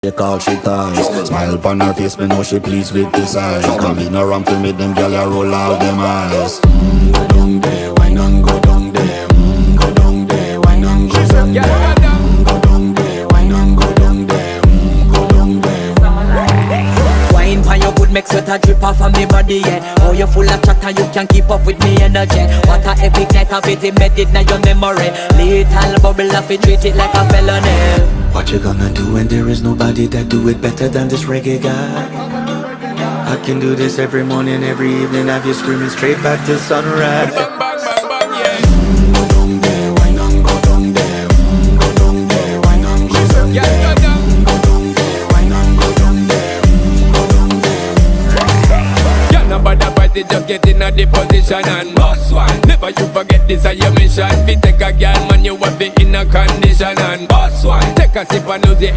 They call she ties. Smile upon her face, me know she pleased with this eyes. Come in around to me, them gyal a roll out them eyes. Go down there, why not go down there? Go down there, why not go down there? Go down there, why not go down there? Go down there. Wine pan your good, make sweat a drip off of me body, yeah. Oh, you full of chatter, you can't keep up with me energy. What a epic night of it, embedded in your memory. Little bubble of it, treat it like a felony. What you gonna do when there is nobody that do it better than this reggae guy? I can do this every morning, every evening, have you screaming straight back to sunrise. Bang, bang, bang, bang, yeah. Go down there, why not go down there? Go down there, why not go down there? Yeah, go down. Go down there, why not go down there? Go down there. Yeah, nobody fight it, just get in a the position and boss one. Never you forget this is your mission. Fi take a girl, man, you have it in a condition and boss one. Take a sip and lose it.